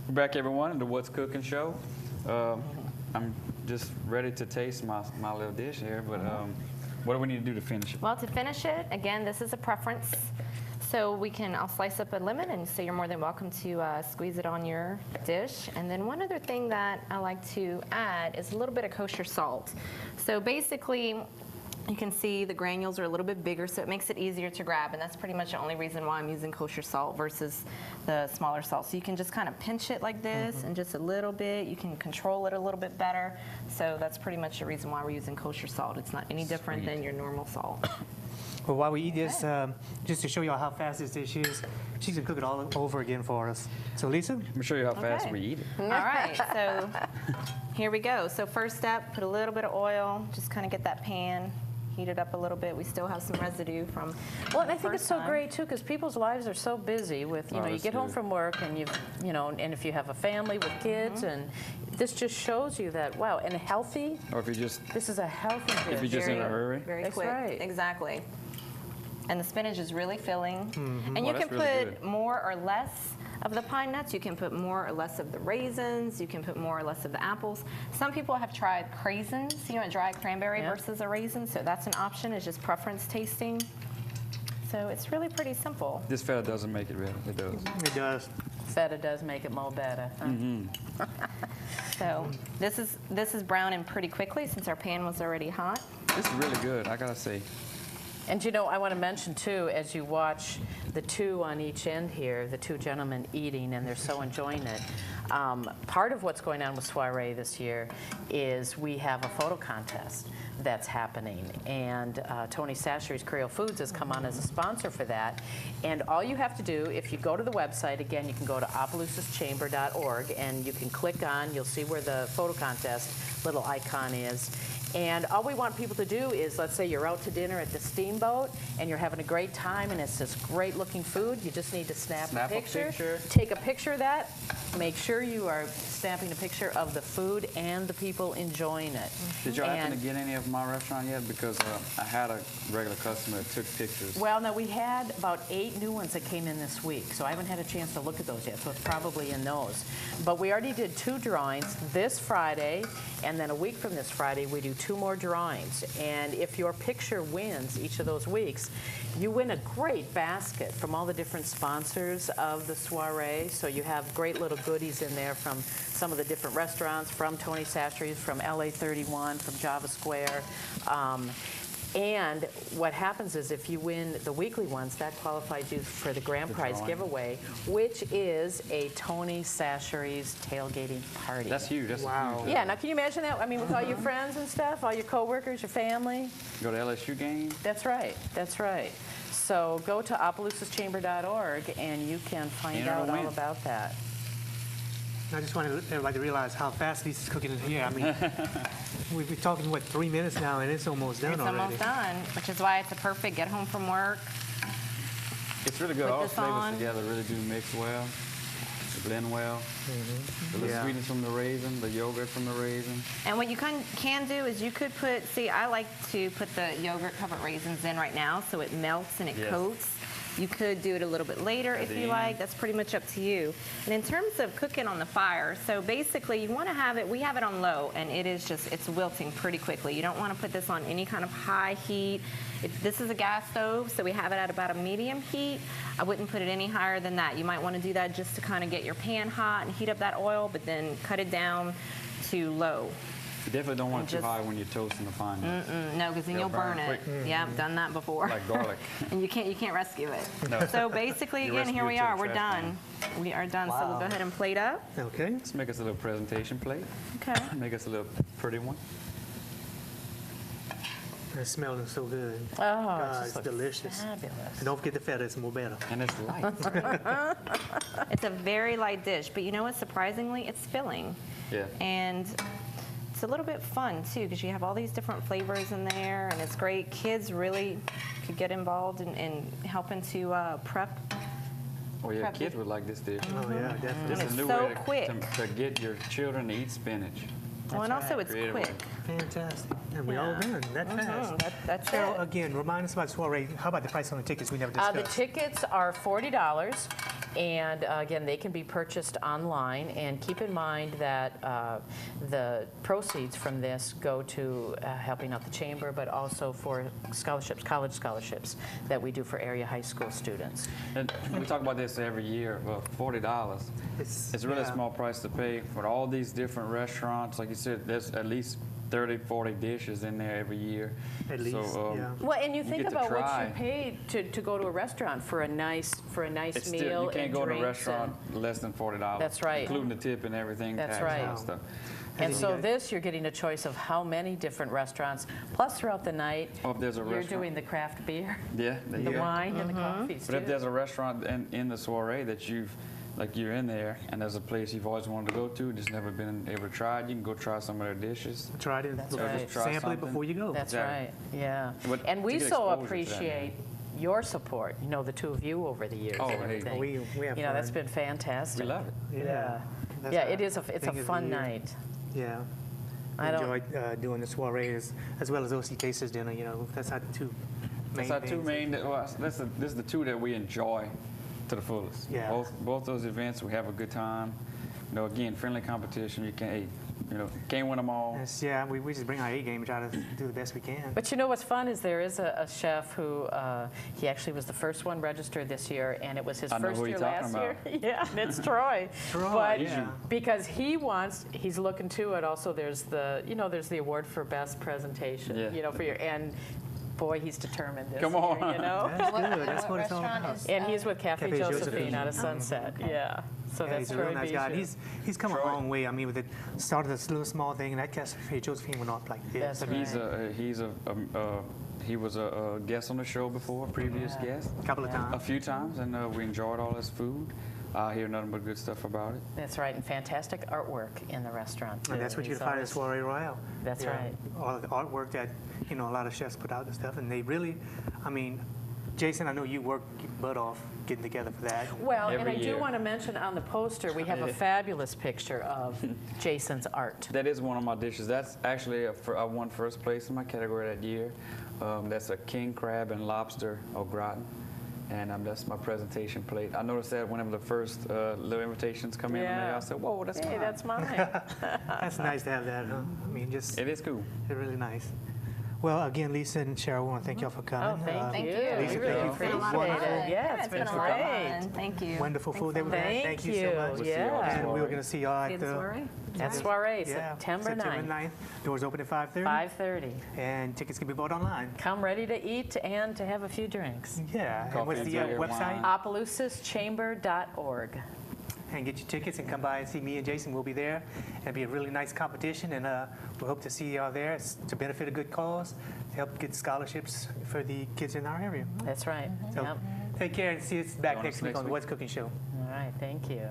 We're back, everyone, in the What's Cooking show. I'm just ready to taste my little dish here, but what do we need to do to finish it? Well, to finish it, again, this is a preference. So I'll slice up a lemon, and so you're more than welcome to squeeze it on your dish. And then one other thing that I like to add is a little bit of kosher salt. So basically, you can see the granules are a little bit bigger, so it makes it easier to grab, and that's pretty much the only reason why I'm using kosher salt versus the smaller salt. So you can just kind of pinch it like this, and just a little bit. You can control it a little bit better. So that's pretty much the reason why we're using kosher salt. It's not any different than your normal salt. Well, while we eat this, just to show you all how fast this dish is, she's going to cook it all over again for us. So, Lisa? I'm going to show you how fast we eat it. All right, so here we go. So first step, put a little bit of oil, just kind of get that pan, heat it up a little bit. We still have some residue from Well, and I think it's so great, too, because people's lives are so busy with, you know, you get home from work and and if you have a family with kids, and this just shows you that, wow, and healthy. Or if you just... This is a healthy dish. If you're just in a hurry. Very That's quick. right. Exactly. And the spinach is really filling. And you Oh, can that's really put good. more or less of the pine nuts. You can put more or less of the raisins. You can put more or less of the apples. Some people have tried craisins, a dried cranberry versus a raisin. So that's an option. It's just preference tasting. So it's really pretty simple. This feta doesn't make it really. It does. It does. Feta does make it more better. Huh? So this is browning pretty quickly since our pan was already hot. This is really good, I gotta say. And I want to mention too, as you watch the two on each end here, the two gentlemen eating, and they're so enjoying it. Part of what's going on with Soiree this year is we have a photo contest that's happening, and Tony Sachery's Creole Foods has come on as a sponsor for that. And all you have to do, if you go to the website, again, you can go to opelousaschamber.org, and you can click on, you'll see where the photo contest little icon is. And all we want people to do is, let's say you're out to dinner at the Steamboat and you're having a great time and it's this great looking food, you just need to snap a picture. Take a picture of that. Make sure you are snapping a picture of the food and the people enjoying it. Did y'all happen to get any of my restaurant yet? Because I had a regular customer that took pictures. Well, no, we had about 8 new ones that came in this week, so I haven't had a chance to look at those yet, so it's probably in those. But we already did 2 drawings this Friday, and then a week from this Friday, we do 2 more drawings. And if your picture wins each of those weeks, you win a great basket from all the different sponsors of the soiree. So you have great little goodies in there from some of the different restaurants, from Tony Sachery's, from LA 31, from Java Square. And what happens is if you win the weekly ones, that qualifies you for the grand prize giveaway, which is a Tony Sachery's tailgating party. That's huge. That's Wow. huge. Yeah, now can you imagine that? I mean, with all your friends and stuff, all your coworkers, your family. Go to LSU game. That's right. That's right. So go to opelousaschamber.org and you can find out all about that. I just wanted everybody to realize how fast Lisa's cooking in here. I mean, we've been talking, 3 minutes now, and it's almost done already. It's almost done, which is why it's a perfect get home from work. It's really good. Put All the this flavors on. together really do mix well, blend well. The little sweetness from the raisin, the yogurt from the raisin. And what you can do is you could put, I like to put the yogurt covered raisins in right now so it melts and it coats. You could do it a little bit later if you like. That's pretty much up to you. And in terms of cooking on the fire, so basically you want to have it, we have it on low, and it's wilting pretty quickly. You don't want to put this on any kind of high heat. This is a gas stove, so we have it at about a medium heat. I wouldn't put it any higher than that. You might want to do that just to kind of get your pan hot and heat up that oil, but then cut it down to low. You definitely don't want it too high when you're toasting the pine nuts. No, because then you'll burn it. Yeah, I've done that before. Like garlic. And you can't rescue it. No. So basically, You again, here rescue we it to are. the We're trash done. We are done. So we'll go ahead and plate up. Okay. Let's make us a little presentation plate. Okay. Make us a little pretty one. It's smelling so good. Oh, God, it's it's delicious. fabulous. And don't forget the feta, it's more better. And it's light. It's a very light dish, but you know what? Surprisingly, it's filling. Yeah. And it's a little bit fun too, because you have all these different flavors in there, and it's great. Kids really could get involved in helping to prep. Oh yeah, kids would like this dish. Oh, yeah, definitely. This is a new so way quick. to get your children to eat spinach. Well, and also it's Creative way. quick. Fantastic. And we all done that fast. That's Cheryl, it. again, remind us about soiree. How about the price on the tickets? We never discussed. The tickets are $40, And again, they can be purchased online. And keep in mind that the proceeds from this go to helping out the chamber, but also for scholarships, college scholarships that we do for area high school students. And we talk about this every year. Well, $40. It's really a small price to pay for all these different restaurants. Like you said, there's at least 30, 40 dishes in there every year. At least, yeah. Well, and you think get to about what try. you paid to go to a restaurant for a nice It's meal. still, you can't and go to a drinks restaurant less than $40. That's right. Including the tip and everything. That's tax and right. stuff. And then so you got- this, you're getting a choice of how many different restaurants, plus throughout the night, Or if there's a you're restaurant. doing the craft beer, Yeah, there you the go. wine, and the coffees But if too. there's a restaurant in the soiree that you're in there, and there's a place you've always wanted to go to, just never been able to try it, you can go try some of their dishes. Try it, That's look, right. just Try sample it something. before you go. That's Exactly. right, yeah. But And to we get so exposure to that, appreciate your support, you know, the two of you over the years Oh, and hey. everything. We have You know, that's fun. been fantastic. We love it. Yeah. That's Yeah, our it is it's a thing of the fun year. night. Yeah. I don't- Enjoyed doing the soirees as well as OC Tasters Dinner, you know, that's our two main That's our two things. main, well, this is the two that we enjoy to the fullest. Yeah. Both those events, we have a good time. You know, again, friendly competition, you can't win them all. Yes, yeah, we just bring our A game and try to do the best we can. But you know what's fun is there is a chef who, he actually was the first one registered this year, and it was his I know first who year you're talking last year. Yeah, and it's Troy. Troy, But yeah. because he's looking to it, also there's the award for best presentation, Yeah. you know, and boy, he's determined this Come year, on. you know? That's good, that's what it's all restaurant about. is- And he's with Cafe Cafe Josephine Josephine. out of Sunset, yeah. So Yeah, that's he's a real Troy nice guy. Bijou. He's come Troy. a long way. I mean, with it started this little small thing, and that Cafe Josephine went off like this. That's I mean, He was a guest on the show before, previous Yeah. guest, a couple of a times. few times, and we enjoyed all his food. I hear nothing but good stuff about it. That's right, and fantastic artwork in the restaurant, too. And that's what you He's can find at always- Soiree Royale. That's right. All of the artwork that, you know, a lot of chefs put out and stuff. And they really, I mean, Jason, I know you work your butt off getting together for that. Well, and Every I do year. want to mention on the poster, we have a fabulous picture of Jason's art. That is one of my dishes. That's actually I won first place in my category that year. That's a king crab and lobster au gratin, and that's my presentation plate. I noticed that whenever the first little invitations come in, Yeah. I said, "Whoa, that's Hey, mine." that's mine. That's nice to have that, huh? I mean, just, It is cool. it's really nice. Well, again, Lisa and Cheryl, I want to thank y'all for coming. Oh, thank Thank you. you. Lisa, We thank really you. It's been a lot of appreciate fun. it. Yeah, it's been been a lot of great. fun. Thank you. Wonderful food that we had. Thank Thank you so you. much. We'll see y'all Yeah. And we were going to see y'all See at the the soiree? At Soiree, yeah, September 9th, Doors open at 5:30. 5:30. And tickets can be bought online. Come ready to eat and to have a few drinks. Yeah. And Coffee what's and the beer, website? wine. OpelousasChamber.org. And get your tickets and come by and see me and Jason. We'll be there. It'll be a really nice competition, and we hope to see y'all there. It's to benefit a good cause, to help get scholarships for the kids in our area. That's right. So Yep. take care and see us back Join us next week next on the week. What's Cooking Show. All right, thank you.